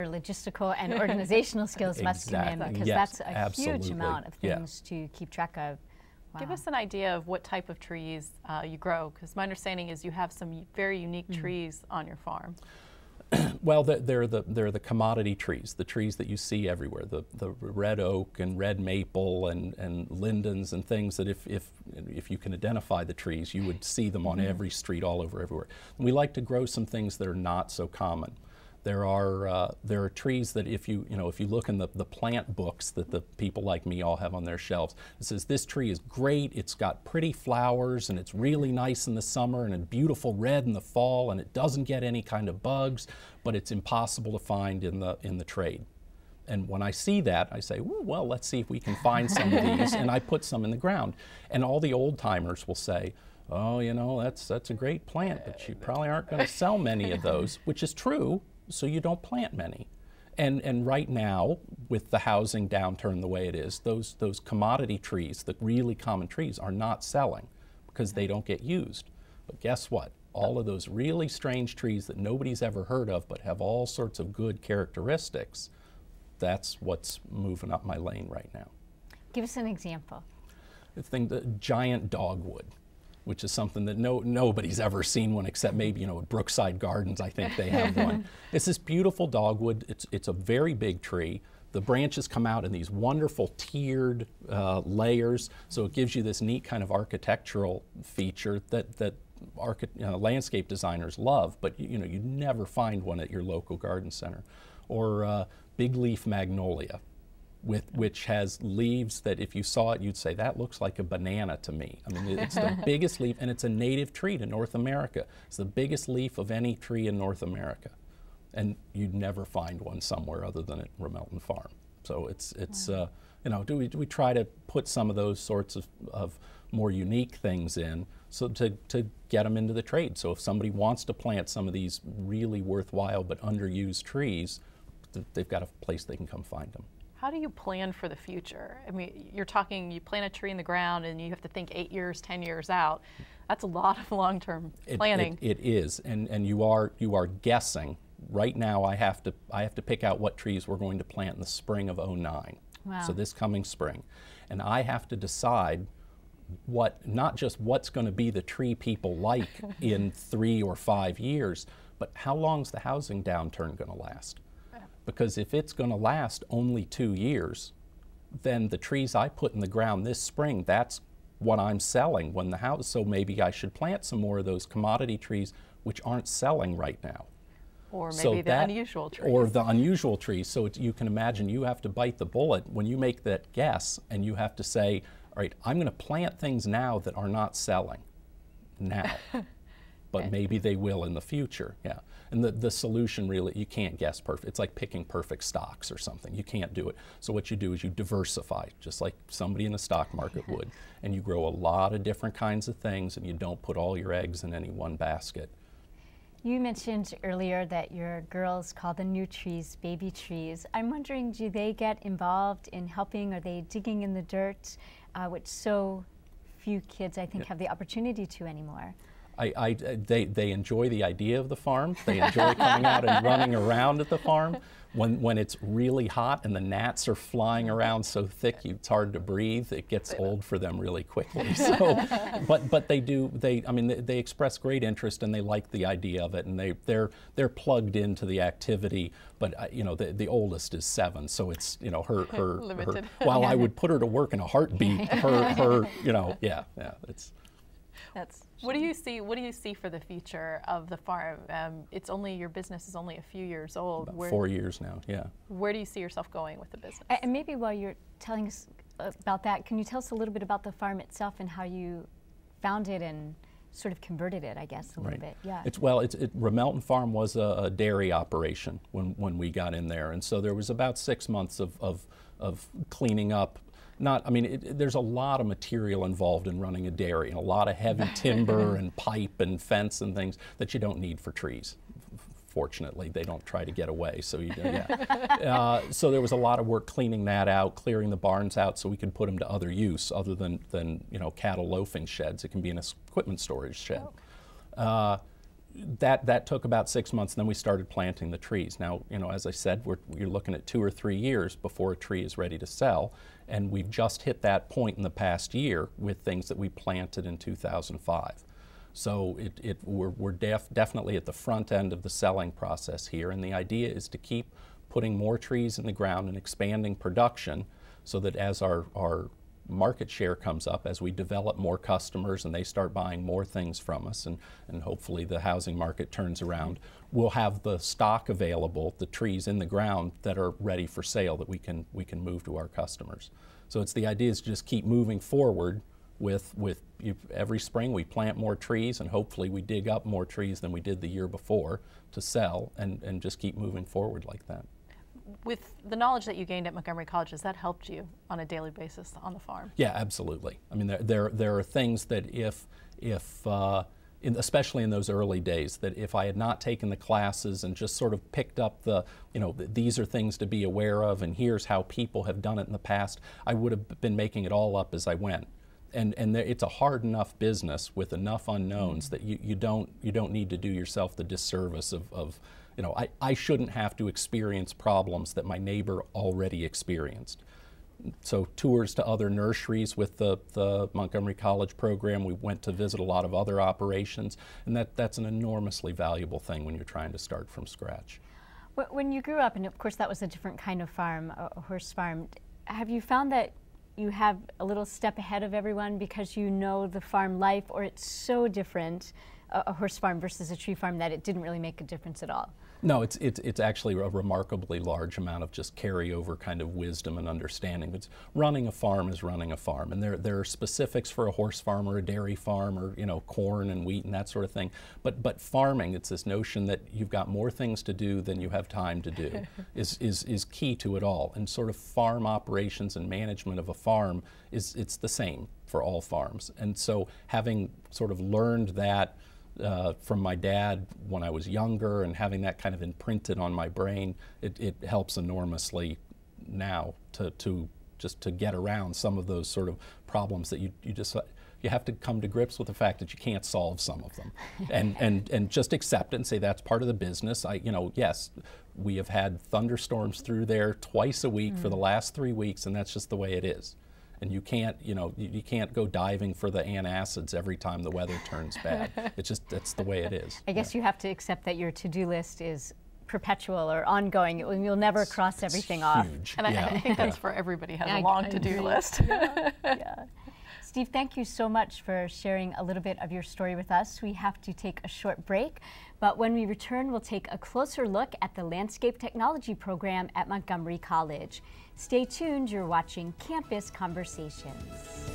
logistical and organizational skills must come in, because that's a huge amount of things to keep track of. Wow. Give us an idea of what type of trees you grow, because my understanding is you have some very unique trees on your farm. Well, they're the commodity trees, the trees that you see everywhere, the red oak and red maple and lindens and things that if you can identify the trees, you would see them on every street all over everywhere. And we like to grow some things that are not so common. There are trees that if you look in the plant books that the people like me all have on their shelves, it says this tree is great, it's got pretty flowers and it's really nice in the summer and a beautiful red in the fall and it doesn't get any kind of bugs, but it's impossible to find in the trade. And when I see that, I say, well, let's see if we can find some of these, and I put some in the ground. And all the old timers will say, oh, that's a great plant, but you probably aren't going to sell many of those, which is true. So you don't plant many. And right now, with the housing downturn the way it is, those commodity trees, the really common trees, are not selling because they don't get used. But guess what? All of those really strange trees that nobody's ever heard of but have all sorts of good characteristics, that's what's moving up my lane right now. Give us an example. The giant dogwood, which is something that nobody's ever seen one except maybe, at Brookside Gardens, I think they have one. It's this beautiful dogwood. It's a very big tree. The branches come out in these wonderful tiered layers, so it gives you this neat kind of architectural feature that landscape designers love, but you never find one at your local garden center. Or big leaf magnolia, which has leaves that if you saw it, you'd say, that looks like a banana to me. I mean, it's the biggest leaf, and it's a native tree to North America. It's the biggest leaf of any tree in North America. And you'd never find one somewhere other than at Ramelton Farm. So we try to put some of those sorts of more unique things in so to get them into the trade. So if somebody wants to plant some of these really worthwhile but underused trees, they've got a place they can come find them. How do you plan for the future? I mean, you plant a tree in the ground and you have to think 8 years, 10 years out. That's a lot of long-term planning. It is, and you are guessing. Right now, I have to pick out what trees we're going to plant in the spring of '09. Wow. So this coming spring, and I have to decide not just what's going to be the tree people like in 3 or 5 years, but how long's the housing downturn going to last? Because if it's going to last only 2 years, then the trees I put in the ground this spring, that's what I'm selling when the house, so maybe I should plant some more of those commodity trees which aren't selling right now. Or maybe the unusual trees. Or the unusual trees. So you can imagine you have to bite the bullet when you make that guess, and you have to say, all right, I'm going to plant things now that are not selling now. But maybe they will in the future, yeah. And the solution really, you can't guess perfect. It's like picking perfect stocks or something. You can't do it. So what you do is you diversify, just like somebody in the stock market would. And you grow a lot of different kinds of things, and you don't put all your eggs in any one basket. You mentioned earlier that your girls call the new trees baby trees. I'm wondering, do they get involved in helping? Are they digging in the dirt, which so few kids, I think, have the opportunity to anymore? They enjoy the idea of the farm. They enjoy coming out and running around at the farm. When it's really hot and the gnats are flying around so thick it's hard to breathe, it gets old for them really quickly. So, but they express great interest and they like the idea of it, and they're plugged into the activity. But the oldest is 7, so it's her limited. While I would put her to work in a heartbeat, her it's. What do you see for the future of the farm? Your business is only a few years old. About 4 years now, yeah. Where do you see yourself going with the business? And maybe while you're telling us about that, can you tell us a little bit about the farm itself and how you found it and sort of converted it, I guess, a little bit? Yeah. Ramelton Farm was a dairy operation when we got in there, and so there was about 6 months of cleaning up. There's a lot of material involved in running a dairy, and a lot of heavy timber and pipe and fence and things that you don't need for trees. Fortunately, they don't try to get away. So so there was a lot of work cleaning that out, clearing the barns out so we could put them to other use other than cattle loafing sheds. It can be an equipment storage shed. That took about 6 months, and then we started planting the trees. Now, as I said, you're looking at 2 or 3 years before a tree is ready to sell, and we've just hit that point in the past year with things that we planted in 2005. So we're definitely at the front end of the selling process here, and the idea is to keep putting more trees in the ground and expanding production so that as our market share comes up, as we develop more customers and they start buying more things from us, and hopefully the housing market turns around, we'll have the stock available, the trees in the ground that are ready for sale that we can move to our customers. So the idea is to just keep moving forward with every spring we plant more trees, and hopefully we dig up more trees than we did the year before to sell, and just keep moving forward like that. With the knowledge that you gained at Montgomery College, has that helped you on a daily basis on the farm? Yeah, absolutely. I mean, there are things that especially in those early days, that if I had not taken the classes and just sort of picked up these are things to be aware of, and here's how people have done it in the past, I would have been making it all up as I went. And it's a hard enough business with enough unknowns that you don't need to do yourself the disservice of I shouldn't have to experience problems that my neighbor already experienced. So tours to other nurseries with the Montgomery College program, we went to visit a lot of other operations, and that's an enormously valuable thing when you're trying to start from scratch. When you grew up, and of course that was a different kind of farm, a horse farm, have you found that you have a little step ahead of everyone because you know the farm life, or it's so different, a horse farm versus a tree farm, that it didn't really make a difference at all? No, it's actually a remarkably large amount of just carryover kind of wisdom and understanding. Running a farm is running a farm, and there are specifics for a horse farm or a dairy farm, or corn and wheat and that sort of thing. But farming, it's this notion that you've got more things to do than you have time to do is key to it all. And sort of farm operations and management of a farm it's the same for all farms. And so having sort of learned that from my dad when I was younger, and having that kind of imprinted on my brain, it helps enormously now to get around some of those sort of problems that you have to come to grips with the fact that you can't solve some of them, and just accept it and say that's part of the business. Yes, we have had thunderstorms through there twice a week for the last 3 weeks, and that's just the way it is. And you can't, you can't go diving for the antacids every time the weather turns bad. That's the way it is. I guess you have to accept that your to-do list is perpetual or ongoing. You'll never cross everything off. And I think that's for everybody has a long to-do list. Yeah. Steve, thank you so much for sharing a little bit of your story with us. We have to take a short break, but when we return, we'll take a closer look at the Landscape Technology program at Montgomery College. Stay tuned, you're watching Campus Conversations.